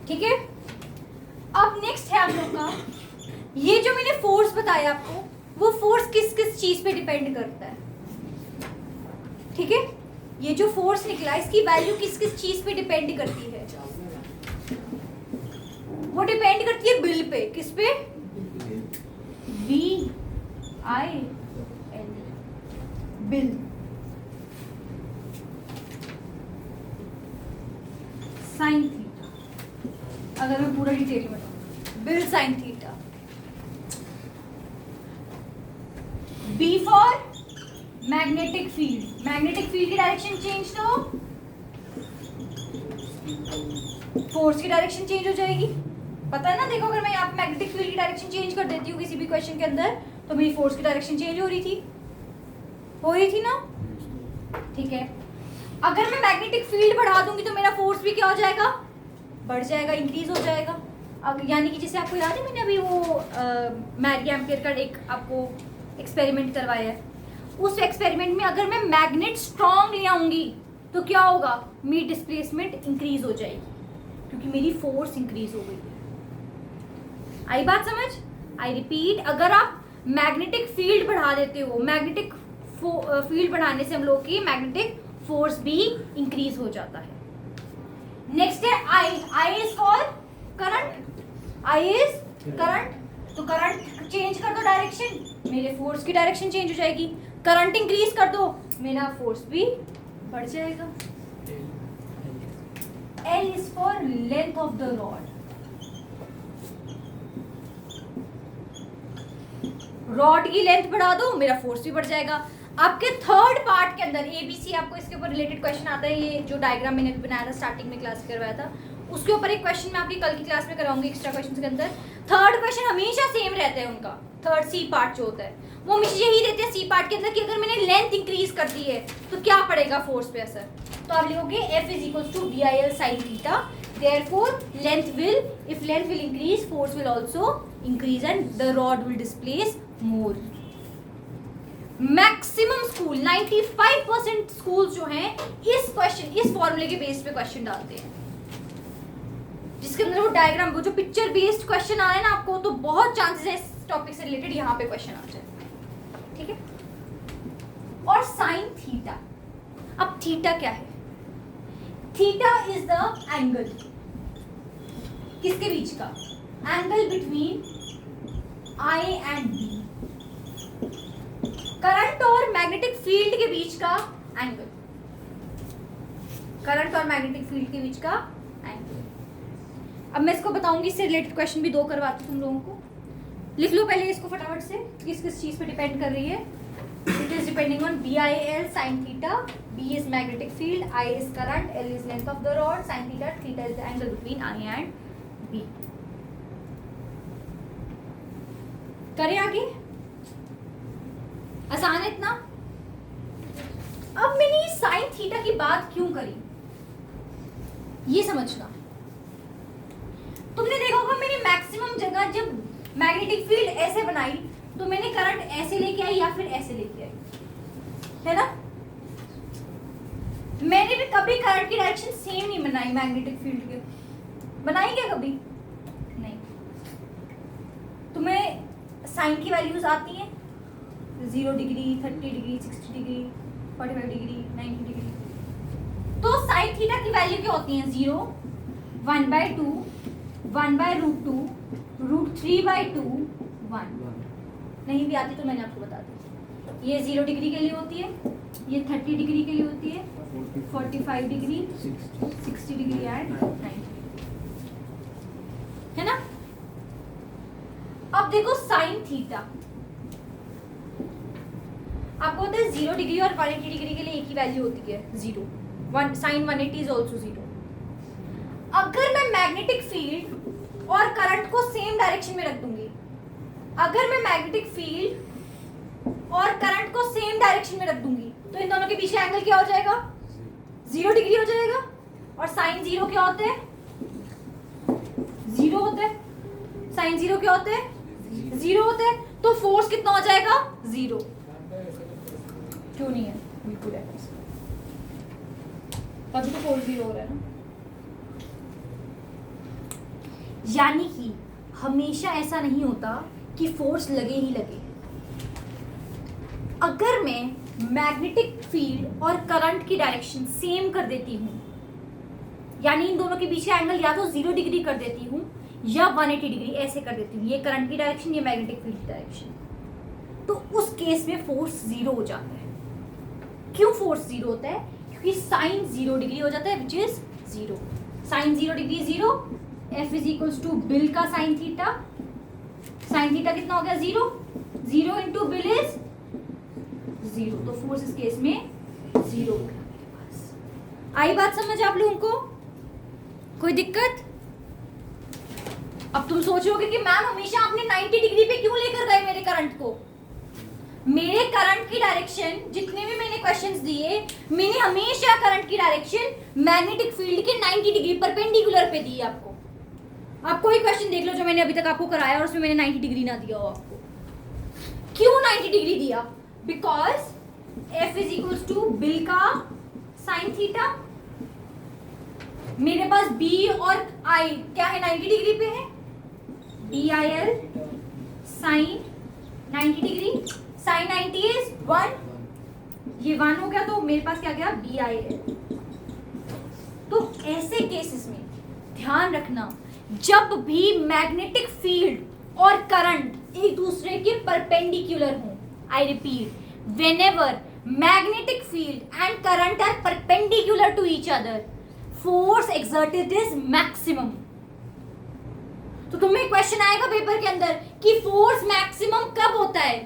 ठीक है, अब नेक्स्ट है आप लोग का, ये जो मैंने फोर्स बताया आपको, वो फोर्स किस किस चीज पे डिपेंड करता है? ठीक है, ये जो फोर्स निकला इसकी वैल्यू किस किस चीज पे डिपेंड करती है? वो डिपेंड करती है बिल पे। किस पे? BIL, bill. साइन थीटा, अगर मैं पूरा डिटेल में बताऊं, bill sine theta. B for magnetic field, magnetic field की डायरेक्शन चेंज तो फोर्स की डायरेक्शन चेंज हो जाएगी। पता है ना? देखो, अगर मैं यहाँ पे मैग्नेटिक फील्ड की डायरेक्शन चेंज कर देती हूँ किसी भी क्वेश्चन के अंदर, तो मेरी फोर्स की डायरेक्शन चेंज हो रही थी ना? ठीक है, अगर मैं मैग्नेटिक फील्ड बढ़ा दूंगी तो मेरा फोर्स भी क्या हो जाएगा? बढ़ जाएगा, इंक्रीज हो जाएगा। अब यानी कि जैसे आपको याद है, मैंने अभी वो मैरी एम्पियर का एक आपको एक्सपेरिमेंट करवाया है। उस एक्सपेरिमेंट में अगर मैं मैग्नेट स्ट्रॉन्ग ले आऊंगी तो क्या होगा? मेरी डिस्प्लेसमेंट इंक्रीज हो जाएगी, क्योंकि मेरी फोर्स इंक्रीज हो गई है। आई बात समझ? आई रिपीट, अगर आप मैग्नेटिक फील्ड बढ़ा देते हो, मैग्नेटिक फील्ड बढ़ाने से हम लोग की मैग्नेटिक फोर्स भी इंक्रीज हो जाता है। नेक्स्ट है I is for current, I is current. तो करंट चेंज कर दो डायरेक्शन, मेरे फोर्स की डायरेक्शन चेंज हो जाएगी। करंट इंक्रीज कर दो, मेरा फोर्स भी बढ़ जाएगा। L is for length of the rod. Rod की लेंथ बढ़ा दो, मेरा फोर्स भी बढ़ जाएगा. आपके थर्ड पार्ट के अंदर ABC, आपको इसके ऊपर रिलेटेड क्वेश्चन आता है. ये जो डायग्राम मैंने बनाया था स्टार्टिंग में क्लास करवाया था, उसके ऊपर एक क्वेश्चन मैं आपकी कल की क्लास में कराऊंगी एक्स्ट्रा क्वेश्चन के अंदर. थर्ड क्वेश्चन हमेशा सेम रहता है उनका. थर्ड C पार्ट जो होता है वो हमेशा यही देते हैं C पार्ट के अंदर कि अगर मैंने लेंथ इंक्रीज कर दी है तो क्या पड़ेगा फोर्स पे असर. तो आप लिखोगे F is equals to BIL sin theta. Therefore, length will, if length will increase, force will also increase and the rod will displace more. Maximum school 95% school जो हैं इस फॉर्मूले के बेस पे क्वेश्चन डालते हैं, जिसके अंदर वो डायग्राम, वो जो पिक्चर बेस्ड क्वेश्चन आए ना आपको, तो बहुत चांसेस है इस टॉपिक से रिलेटेड यहाँ पे क्वेश्चन आ जाए. ठीक है. और साइन थीटा. अब थीटा क्या है? थीटा इज द एंगल, किसके बीच का? Angle between I and B. Current और मैग्नेटिक फील्ड के बीच का एंगल. करंट और मैग्नेटिक फील्ड के बीच का एंगल. अब मैं इसको बताऊंगी, इससे रिलेटेड क्वेश्चन भी 2 करवाती हूँ तुम लोगों को. लिख लो पहले इसको फटाफट से, किस किस चीज पे डिपेंड कर रही है. It is depending on BIL sin theta. B is magnetic field, I is current, L is length of the rod, sin theta, theta is the angle between I and B. करें आगे? आसान है इतना? अब मैंने साइन थीटा की बात क्यों करी, ये समझना. तुमने देखा होगा मैंने मैक्सिमम जगह जब मैग्नेटिक फील्ड ऐसे बनाई तो मैंने करंट ऐसे लेके आई या फिर ऐसे लेके आई, है ना. मैंने भी कभी करंट की डायरेक्शन सेम नहीं बनाई मैग्नेटिक फील्ड के. बनाई क्या कभी? नहीं. तुम्हें साइन की वैल्यूज आती हैं 0 degree, 30 degree, 60 degree, 45 degree, 90 degree. तो साइन थीटा की वैल्यू क्या होती है? 0, 1/2, 1/√2, √3/2, 1. नहीं भी आती तो मैंने आपको बता दी. ये 0 डिग्री के लिए होती है, ये 30 डिग्री के लिए होती है, 45 डिग्री, 60 डिग्री एंड 90, है ना. अब देखो साइन थीटा, आपको होता है 0 डिग्री और 180 डिग्री के लिए एक ही वैल्यू होती है 0. Sine 180 is also 0. अगर मैं मैग्नेटिक फील्ड और करंट को सेम डायरेक्शन में रख दूंगी, अगर मैं मैग्नेटिक फील्ड और करंट को सेम डायरेक्शन में रख दूंगी तो इन दोनों के बीच का एंगल क्या हो जाएगा? 0 डिग्री हो जाएगा. और साइन 0 क्या होते हैं? 0 होते हैं. साइन 0 क्या होते हैं? 0 होते हैं. तो फोर्स कितना हो जाएगा? 0. क्यों नहीं है? बिल्कुल है. अभी तो फोर्स 0 हो रहा है ना. यानी कि हमेशा ऐसा नहीं होता कि फोर्स लगे ही लगे. अगर मैं मैग्नेटिक फील्ड और करंट की डायरेक्शन सेम कर देती हूँ, यानी इन दोनों के बीच का एंगल या तो 0 डिग्री कर देती हूँ या 180 डिग्री ऐसे कर देती हूँ, ये करंट की डायरेक्शन, ये मैग्नेटिक फील्ड की डायरेक्शन, तो उस केस में फोर्स 0 हो जाता है. क्यों फोर्स 0 होता है? क्योंकि साइन 0 डिग्री हो जाता है, which is 0. Sine 0 degree 0. F is equals to बिल का साइन थीटा. साइन थीटा कितना हो गया? 0. 0 इंटू बिल इज 0. तो फोर्स इस केस में 0 हो गया मेरे पास. आई बात समझ आप लोगों को? कोई दिक्कत? अब तुम सोचोगे कि मैम हमेशा आपने 90 डिग्री पे क्यों लेकर गए मेरे करंट को. मेरे करंट की डायरेक्शन, जितने भी मैंने क्वेश्चंस दिए, मैंने हमेशा करंट की डायरेक्शन मैग्नेटिक फील्ड के 90 डिग्री परपेंडिकुलर पे दी आपको. आप कोई क्वेश्चन देख लो जो मैंने अभी तक आपको कराया और उसमें मैंने 90 डिग्री ना दिया हो आपको. क्यों 90 डिग्री दिया? Because F is equals to बिल का साइन थीटा. मेरे पास B और I क्या है? 90 डिग्री पे है. BIL sine 90 degree. Sine 90 is 1. ये 1 हो गया तो मेरे पास क्या गया? BIL. तो ऐसे केसेस में ध्यान रखना, जब भी मैग्नेटिक फील्ड और करंट एक दूसरे के परपेंडिकुलर हो, I repeat, whenever magnetic field and current are perpendicular to each other, force exerted is maximum. तो तुम्हें क्वेश्चन आएगा पेपर के अंदर कि फोर्स मैक्सिमम कब होता है?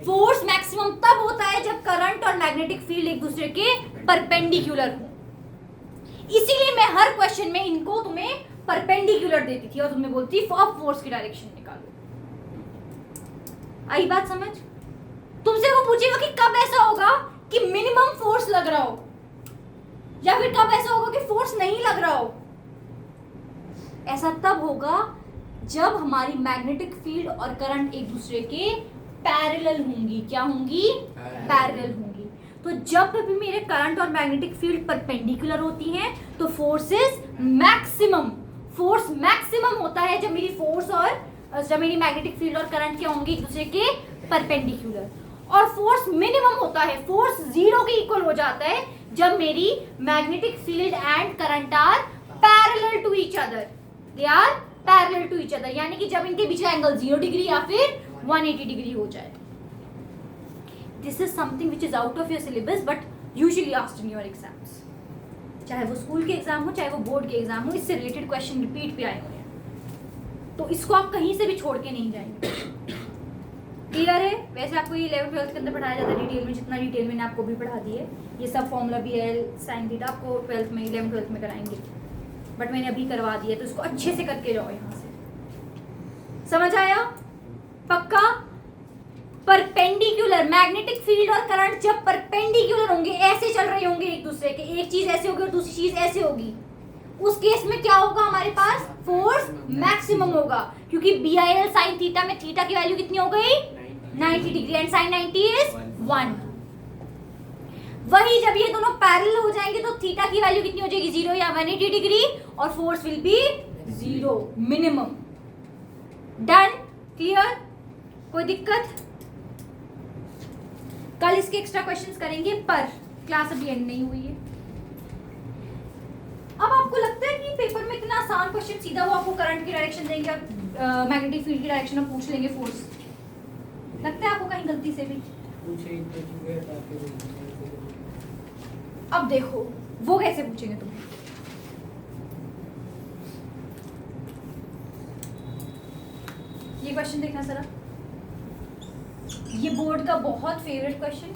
फोर्स मैक्सिमम तब होता है जब करंट और मैग्नेटिक फील्ड एक दूसरे के परपेंडिकुलर हो। इसीलिए मैं हर क्वेश्चन में इनको तुम्हें परपेंडिकुलर देती थी और तुम्हें बोलती अब फोर्स की डायरेक्शन निकालो। आई बात समझ? तुमसे वो पूछेगा कि कब ऐसा होगा कि मिनिमम फोर्स लग रहा हो, या फिर कब ऐसा होगा कि फोर्स नहीं लग रहा हो। ऐसा तब होगा जब हमारी मैग्नेटिक फील्ड और करंट एक दूसरे के पैरेलल होंगी। क्या होंगी? पैरेलल होंगी। तो जब भी मेरे करंट और मैग्नेटिक फील्ड परपेंडिकुलर होती हैं तो force is maximum. Force maximum होता है जब मेरी मैग्नेटिक फील्ड और करंट क्या होंगे? एक दूसरे के परपेंडिकुलर। और फोर्स मिनिमम होता है, फोर्स जीरो के इक्वल हो जाता है जब मेरी magnetic field and current are parallel to each other. They are parallel to each other, यानी कि जब इनके बीच का एंगल 0 डिग्री या फिर 180 डिग्री हो जाए। This is something which is out of your syllabus but usually asked in your exams. चाहे वो स्कूल के एग्जाम हो, चाहे वो बोर्ड के एग्जाम हो, इससे रिलेटेड क्वेश्चन रिपीट पे आए हुए हैं, तो इसको आप कहीं से भी छोड़ के नहीं जाएंगे। क्लियर है? वैसे आपको ये 11th 12th के अंदर पढ़ाया जाता है डिटेल में, जितना डिटेल मैंने आपको भी पढ़ा दी है। ये सब फॉर्मूला भी है, साइन थीटा आपको 12th में 11th 12th में कराएंगे, बट मैंने अभी करवा दिया, तो इसको अच्छे से करके जाओ। यहाँ से समझ आया? पक्का? परपेंडिकुलर मैग्नेटिक फील्ड और करंट जब परपेंडिकुलर होंगे, ऐसे चल रहे होंगे एक दूसरे के, एक चीज ऐसे होगी और दूसरी चीज ऐसे होगी, उस केस में क्या होगा? हमारे पास फोर्स मैक्सिमम होगा, क्योंकि BIL साइन थीटा में थीटा की वैल्यू कितनी हो गई? 90 डिग्री एंड साइन 90 इज 1। वही जब ये दोनों पैरेलल हो जाएंगे तो थीटा की वैल्यू कितनी हो जाएगी? 0 या 180 डिग्री, और force will B 0 minimum. Done? Clear? कोई दिक्कत? कल इसके एक्स्ट्रा क्वेश्चंस करेंगे, पर क्लास अभी एंड नहीं हुई है। अब आपको लगता है कि पेपर में इतना आसान क्वेश्चन सीधा वो आपको करंट की डायरेक्शन देंगे और मैग्नेटिक फील्ड की डायरेक्शन में पूछ लेंगे फोर्स? लगता है आपको कहीं गलती से भी? पूछे इतने चीजें ताकि अब देखो वो कैसे पूछेंगे तुम्हें। ये क्वेश्चन देखना जरा, ये बोर्ड का बहुत फेवरेट क्वेश्चन,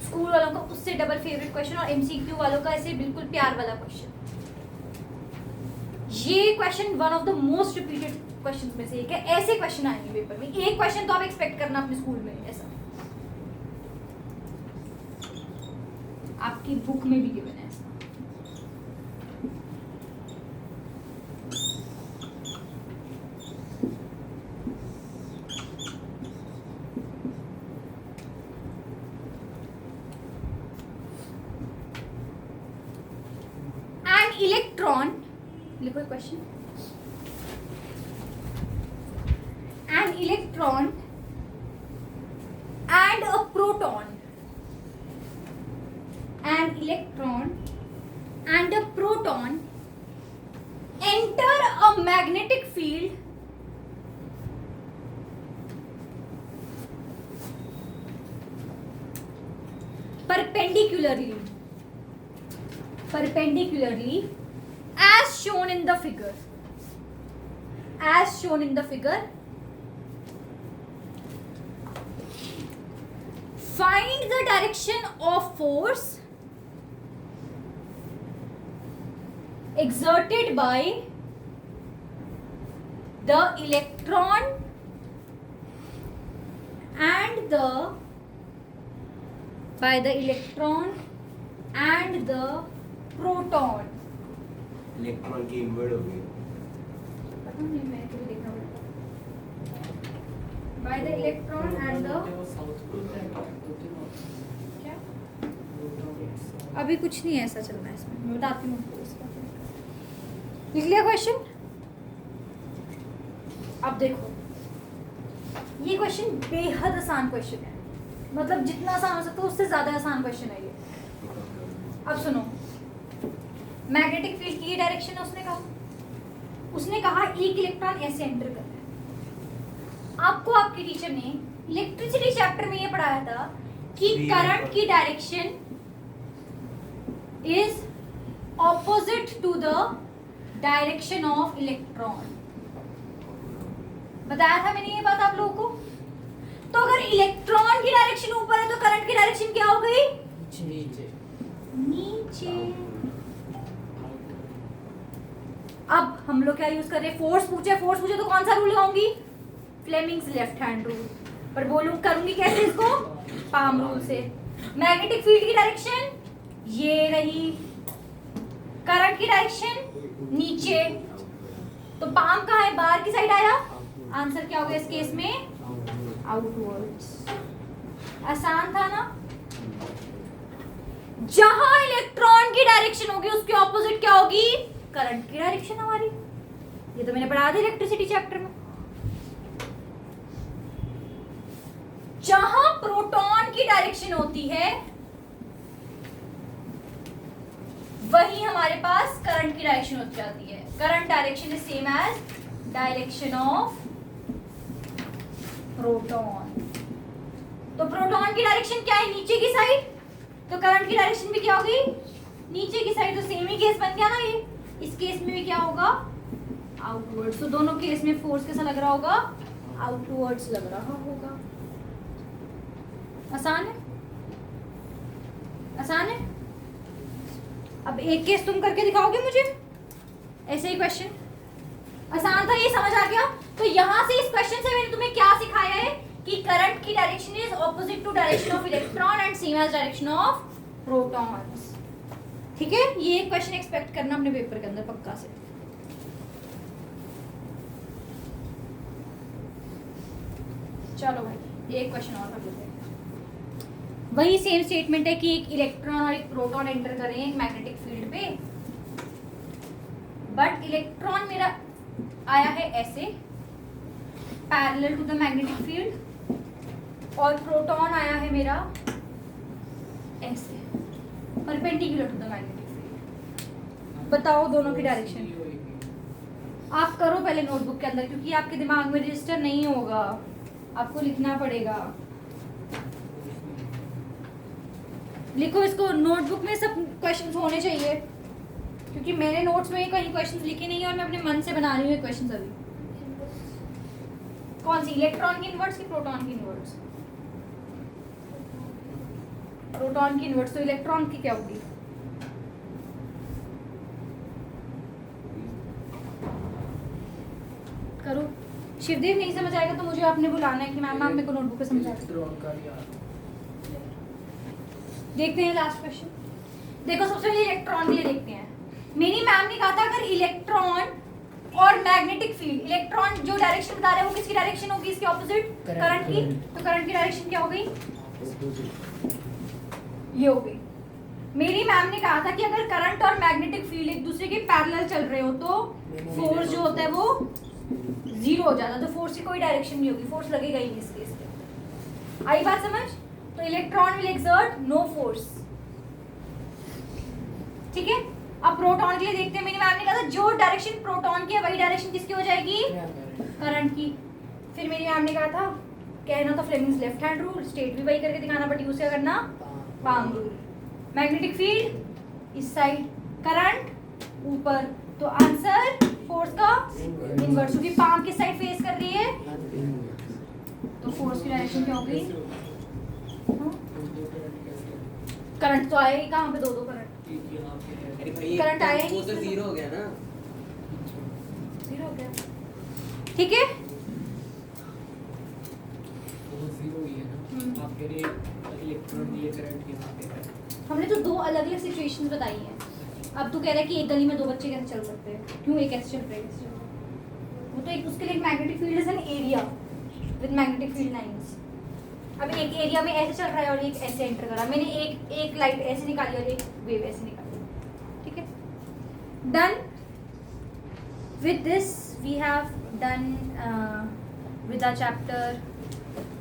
स्कूल वालों का उससे डबल फेवरेट क्वेश्चन, और MCQ वालों का ऐसे बिल्कुल प्यार वाला क्वेश्चन। ये question one of the most repeated questions में से एक है। ऐसे क्वेश्चन आएंगे पेपर में, एक क्वेश्चन तो आप एक्सपेक्ट करना अपने स्कूल में ऐसा, आपकी बुक में भी गिवन है ऐसा। An electron, लिखो question. An electron and a proton, an electron and a proton enter a magnetic field perpendicularly as shown in the figure. As shown in the figure, find the direction of force exerted by the electron and the proton. Electron की invert हो गई। पता नहीं, मैंने कभी देखा होगा। By the electron and the क्या? अभी कुछ नहीं ऐसा चल रहा है इसमें, मैं बताती हूँ आपको इसका। लिख लिया क्वेश्चन? अब देखो, ये क्वेश्चन बेहद आसान क्वेश्चन है, मतलब जितना आसान हो सकता है उससे ज्यादा आसान क्वेश्चन है ये। अब सुनो, मैग्नेटिक फील्ड की ये डायरेक्शन है, उसने कहा एक इलेक्ट्रॉन ऐसे एंटर कर रहा है। आपको आपके टीचर ने इलेक्ट्रिसिटी चैप्टर में ये पढ़ाया था कि करंट की direction is opposite to the direction of electron. बताया था मैंने ये बात आप लोगों को। तो अगर इलेक्ट्रॉन की डायरेक्शन ऊपर है तो करंट की डायरेक्शन क्या हो गई? नीचे। नीचे। अब हम लोग क्या यूज कर रहे हैं? फोर्स पूछे तो कौन सा रूल लगाऊंगी? Fleming's left hand rule. पर बोलूं करूंगी कैसे इसको? पाम रूल से। मैग्नेटिक फील्ड की डायरेक्शन ये रही, करंट की डायरेक्शन नीचे, तो पाम कहाँ है? बाहर की साइड आया। आंसर क्या होगा इस केस में? आउटवर्ड्स। आसान था ना? जहां इलेक्ट्रॉन की डायरेक्शन होगी उसके ऑपोजिट क्या होगी? करंट की डायरेक्शन हमारी। ये तो मैंने पढ़ा था इलेक्ट्रिसिटी चैप्टर में। जहां प्रोटॉन की डायरेक्शन होती है वही हमारे पास करंट की डायरेक्शन होती जाती है। Current direction is same as direction of proton. तो प्रोटॉन की डायरेक्शन क्या है? नीचे की साइड। तो करंट की डायरेक्शन भी क्या होगी? नीचे की साइड। तो सेम ही केस बन गया ना ये। इस केस में भी क्या होगा? आउटवर्ड्स। तो दोनों केस में फोर्स कैसा लग रहा होगा? आउटवर्ड्स लग रहा होगा। आसान है? आसान है? अब एक केस तुम करके दिखाओगे मुझे ऐसे ही क्वेश्चन। आसान था, ये समझ आ गया। तो यहां से इस क्वेश्चन से मैंने तुम्हें क्या सिखाया है कि करंट की direction is opposite to direction of electron and same as direction of protons. ठीक है, ये एक क्वेश्चन एक्सपेक्ट करना अपने पेपर के अंदर पक्का से। चलो भाई एक क्वेश्चन और कर लेते हैं। वही सेम स्टेटमेंट है कि एक इलेक्ट्रॉन और एक प्रोटॉन एंटर कर रहे हैं एक मैग्नेटिक फील्ड पे, बट इलेक्ट्रॉन मेरा आया है ऐसे parallel to the magnetic field और प्रोटॉन आया है मेरा ऐसे perpendicular to the magnetic field. बताओ दोनों की डायरेक्शन। आप करो पहले नोटबुक के अंदर, क्योंकि आपके दिमाग में रजिस्टर नहीं होगा, आपको लिखना पड़ेगा। लिखो इसको, नोटबुक में सब क्वेश्चंस होने चाहिए, क्योंकि मैंने नोट्स में कहीं क्वेश्चंस लिखे नहीं है और मैं अपने मन से बना रही हूँ क्वेश्चंस अभी। कौन सी? इलेक्ट्रॉन की इनवर्ट्स की प्रोटॉन की इनवर्ट्स? प्रोटॉन की इनवर्ट्स। तो इलेक्ट्रॉन की क्या होगी? करो। शिवदेव नहीं समझ आएगा तो मुझे आपने बुलाना है कि मैम आप मेरे को नोटबुक पे समझा। देखते हैं लास्ट क्वेश्चन। देखो सबसे पहले इलेक्ट्रॉन के लिए देखते हैं। मेरी मैम ने कहा था अगर इलेक्ट्रॉन और मैग्नेटिक फील्ड, इलेक्ट्रॉन जो डायरेक्शन बता रहे हैं वो किसकी डायरेक्शन होगी? इसके ऑपोजिट करंट की। तो करंट की डायरेक्शन क्या हो गई? ये हो गई। मेरी मैम ने कहा था कि अगर करंट और मैग्नेटिक फील्ड एक दूसरे के पैरेलल चल रहे हो तो फोर्स जो होता है वो जीरो हो जाता है। तो फोर्स की कोई डायरेक्शन नहीं होगी, फोर्स लगेगा ही नहीं इस केस में। आई बात समझ? तो electron will exert no force. ठीक है, अब प्रोटॉन के लिए देखते हैं। मेरी मैम ने कहा था जो डायरेक्शन प्रोटॉन की है वही डायरेक्शन किसकी हो जाएगी? करंट की। फिर मेरी मैम ने कहा था कहना तो Fleming's left hand rule, state भी वही करके दिखाना, बट यूज क्या करना? Palm rule. मैग्नेटिक फील्ड इस साइड, करंट ऊपर। तो आंसर फोर्स का इनवर्स, क्योंकि पाम किस साइड फेस कर रही है? तो फोर्स की डायरेक्शन क्या हो गई? करंट तो आया ही कहाँ पे? दो करंट। करंट आया ही वो तो जीरो हो गया ना। जीरो हो गया। ठीक है, वो जीरो ही है ना। आप कह रहे इलेक्ट्रॉन के लिए करंट यहाँ पे है। हमने तो दो अलग अलग सिचुएशंस बताई हैं। अब तू कह रहा है कि एक गली में दो बच्चे कैसे चल सकते हैं? क्यों एक कैसे चल रहे हैं? वो तो एक उसके लिए magnetic field is an area with magnetic field lines. अब एक एरिया में ऐसे चल रहा है और एक ऐसे एंटर करा। मैंने एक लाइट ऐसे निकाली और एक वेव ऐसे निकाली। ठीक है, done. With this we have done with our chapter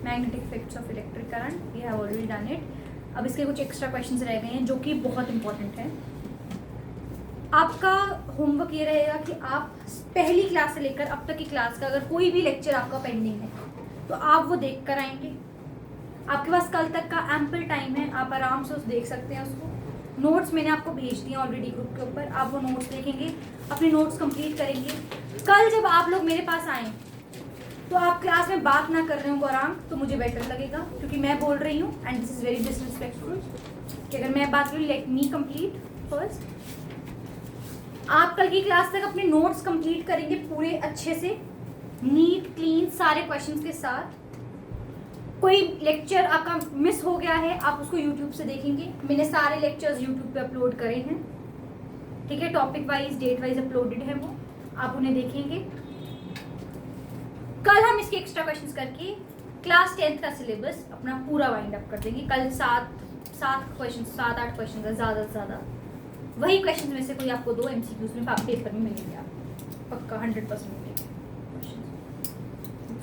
magnetic effects of electric current. We have already done it. अब इसके कुछ एक्स्ट्रा क्वेश्चंस रह गए हैं जो कि बहुत इंपॉर्टेंट है। आपका होमवर्क ये रहेगा कि आप पहली क्लास से लेकर अब तक की क्लास का अगर कोई भी लेक्चर आपका पेंडिंग है तो आप वो देख कर आएंगे। आपके पास कल तक का एम्पल टाइम है, आप आराम से उस देख सकते हैं उसको। नोट्स मैंने आपको भेज दिए ऑलरेडी ग्रुप के ऊपर, आप वो नोट्स देखेंगे, अपने नोट्स कंप्लीट करेंगे। कल जब आप लोग मेरे पास आएँ तो आप क्लास में बात ना कर रहे हो गौरांग, तो मुझे बेटर लगेगा, क्योंकि मैं बोल रही हूँ and this is very disrespectful कि अगर मैं बात करूँ, लेट मी कंप्लीट फर्स्ट। आप कल की क्लास तक अपने नोट्स कंप्लीट करेंगे पूरे अच्छे से, नीट क्लीन सारे क्वेश्चंस के साथ। कोई लेक्चर आपका मिस हो गया है, आप उसको यूट्यूब से देखेंगे, मैंने सारे लेक्चर्स यूट्यूब पे अपलोड करे हैं, ठीक है, topic wise date wise uploaded है वो, आप उन्हें देखेंगे। कल हम इसके एक्स्ट्रा क्वेश्चंस करके क्लास 10th का सिलेबस अपना पूरा वाइंड अप कर देंगे। कल 7-8 क्वेश्चन है, ज़्यादा से ज़्यादा वही क्वेश्चन में से कोई आपको 2 MCQs में पेपर में मिलेंगे, आप पक्का 100% मिलेंगे क्वेश्चन।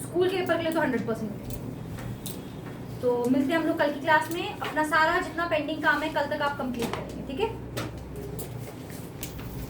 स्कूल के पेपर के लिए तो 100% मिलेंगे। तो मिलते हैं हम लोग कल की क्लास में, अपना सारा जितना पेंडिंग काम है कल तक आप कंप्लीट करेंगे, ठीक है।